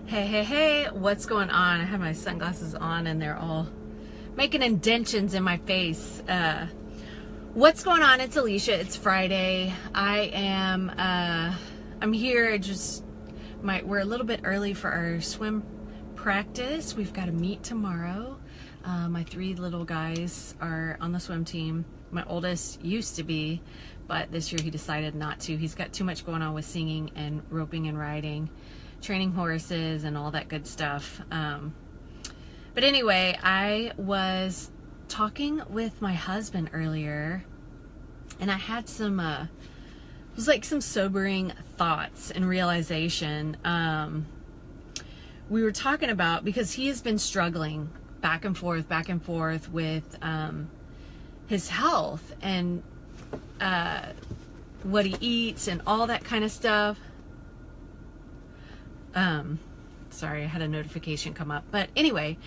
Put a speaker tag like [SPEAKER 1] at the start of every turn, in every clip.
[SPEAKER 1] Hey, what's going on? I have my sunglasses on and they're all making indentions in my face. What's going on? It's Alicia. It's Friday. I'm here we're a little bit early for our swim practice. We've got to meet tomorrow. My three little guys are on the swim team. My oldest used to be, but this year he decided not to. He's got too much going on with singing and roping and riding, training horses and all that good stuff. But anyway, I was talking with my husband earlier and I had some sobering thoughts and realization. We were talking about, because he has been struggling back and forth with his health and what he eats and all that kind of stuff. Sorry, I had a notification come up. But anyway,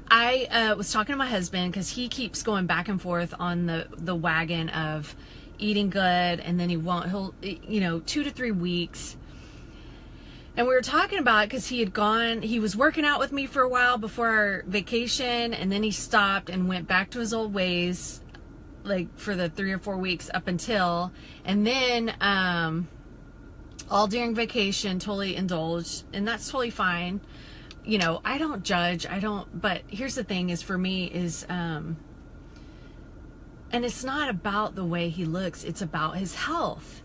[SPEAKER 1] I was talking to my husband because he keeps going back and forth on the wagon of eating good, and then he'll 2 to 3 weeks. And we were talking about it because he was working out with me for a while before our vacation, and then he stopped and went back to his old ways, like for the 3 or 4 weeks up until, and then all during vacation totally indulged, and that's totally fine. I don't judge, but here's the thing is, for me is and it's not about the way he looks, it's about his health.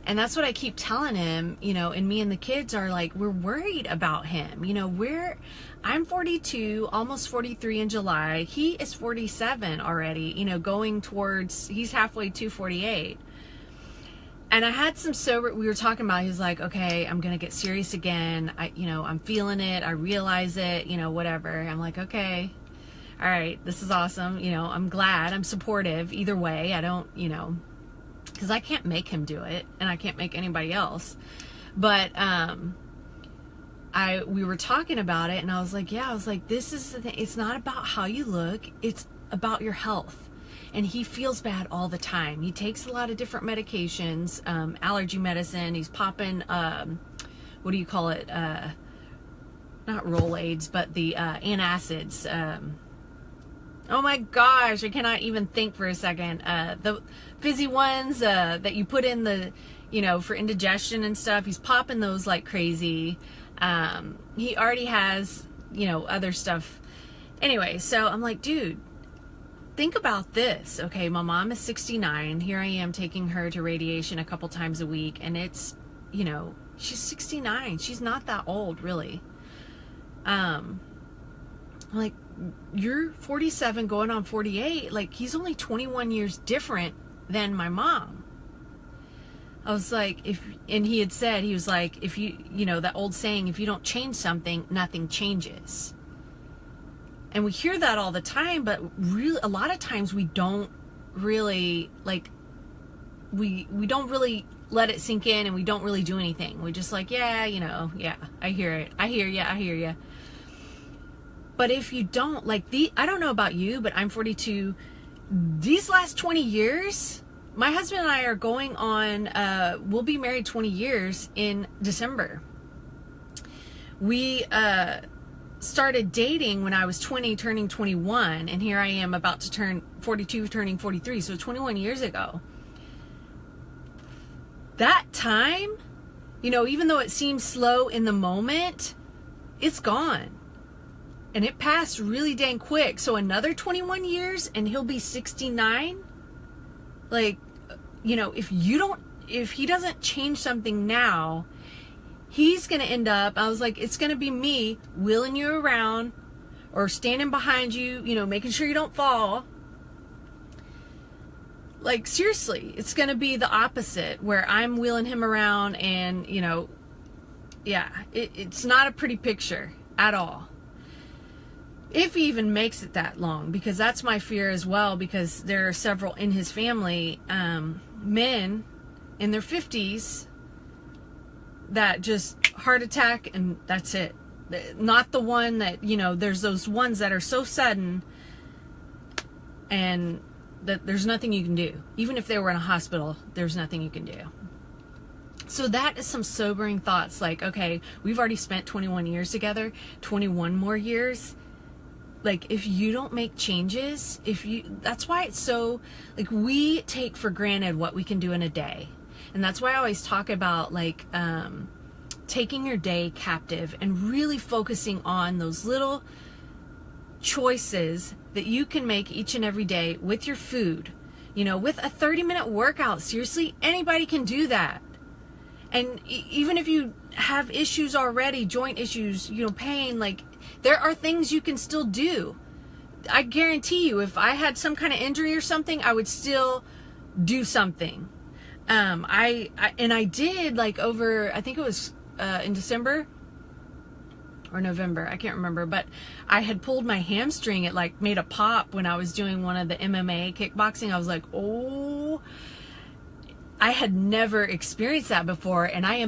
[SPEAKER 1] And that's what I keep telling him, and me and the kids are like, we're worried about him. I'm 42, almost 43 in July. He is 47 already, he's halfway to 48. And I had we were talking about, he was like, okay, I'm going to get serious again. I'm feeling it. I realize it, whatever. I'm like, okay, all right, this is awesome. I'm glad, I'm supportive either way. I don't, because I can't make him do it and I can't make anybody else. But we were talking about it and I was like, this is the thing. It's not about how you look. It's about your health. And he feels bad all the time. He takes a lot of different medications, allergy medicine. He's popping, what do you call it? Not Rolaids, but the antacids. Oh my gosh, I cannot even think for a second. The fizzy ones that you put in for indigestion and stuff. He's popping those like crazy. He already has, other stuff. Anyway, so I'm like, dude, think about this. Okay, my mom is 69. Here I am taking her to radiation a couple times a week. And it's, she's 69. She's not that old, really. I'm like, you're 47 going on 48. Like, he's only 21 years different than my mom. I was like, he had said, he was like, if you, that old saying, if you don't change something, nothing changes. And we hear that all the time, but really, a lot of times we don't really, we don't really let it sink in, and we don't really do anything. We just like, yeah, I hear it. I hear you. But if you don't, I don't know about you, but I'm 42. These last 20 years, my husband and I are going on, we'll be married 20 years in December. We, started dating when I was 20, turning 21, and here I am about to turn 42, turning 43, so 21 years ago. That time, even though it seems slow in the moment, it's gone. And it passed really dang quick. So another 21 years and he'll be 69. If he doesn't change something now, he's going to end up, I was like, it's going to be me wheeling you around or standing behind you, making sure you don't fall. Like, seriously, it's going to be the opposite, where I'm wheeling him around and, it's not a pretty picture at all. If he even makes it that long, because that's my fear as well, because there are several in his family, men in their 50s, that just heart attack and that's it. Not the one that, there's those ones that are so sudden and that there's nothing you can do. Even if they were in a hospital, there's nothing you can do. So that is some sobering thoughts. Like, okay, we've already spent 21 years together, 21 more years. Like, if you don't make changes, that's why it's so, like, we take for granted what we can do in a day. And that's why I always talk about, like, taking your day captive and really focusing on those little choices that you can make each and every day with your food. You know, with a 30-minute workout, seriously, anybody can do that. And even if you have issues already, joint issues, you know, pain, like, there are things you can still do. I guarantee you, if I had some kind of injury or something, I would still do something. I did, like, over, I think it was in December or November, I can't remember, but I had pulled my hamstring. It, like, made a pop when I was doing one of the MMA kickboxing. I was like, oh, I had never experienced that before. And I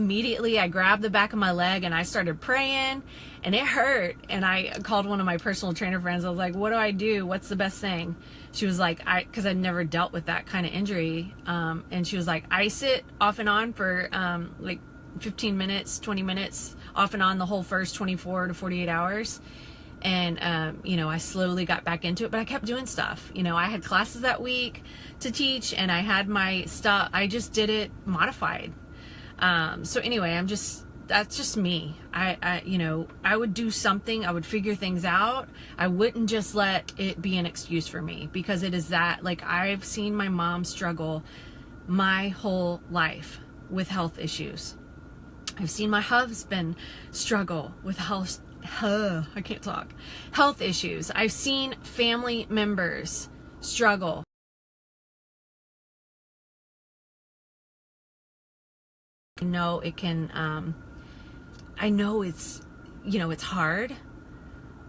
[SPEAKER 1] grabbed the back of my leg and I started praying, and it hurt. And I called one of my personal trainer friends. I was like, what do I do? What's the best thing? She was like, because I'd never dealt with that kind of injury. And she was like, ice it off and on for like 15 minutes, 20 minutes, off and on the whole first 24 to 48 hours. And, you know, I slowly got back into it, but I kept doing stuff. You know, I had classes that week to teach, and I had my stuff. I just did it modified. So anyway, that's just me. You know, I would do something. I would figure things out. I wouldn't just let it be an excuse for me, because it is that, like, I've seen my mom struggle my whole life with health issues. I've seen my husband struggle with health issues. I've seen family members struggle. I know it can, I know it's, you know, it's hard,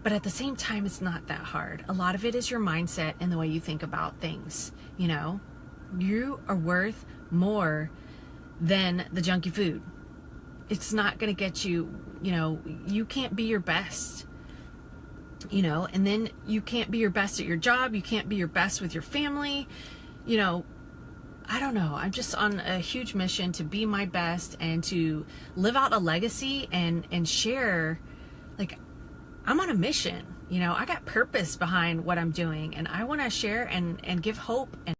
[SPEAKER 1] but at the same time, it's not that hard. A lot of it is your mindset and the way you think about things. You know, you are worth more than the junky food. It's not going to get you, you know, you can't be your best, you know, and then you can't be your best at your job. You can't be your best with your family. You know, I don't know. I'm just on a huge mission to be my best and to live out a legacy and share. Like, I'm on a mission, you know, I got purpose behind what I'm doing, and I want to share and give hope and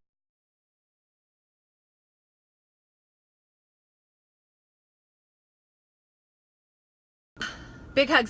[SPEAKER 1] big hugs.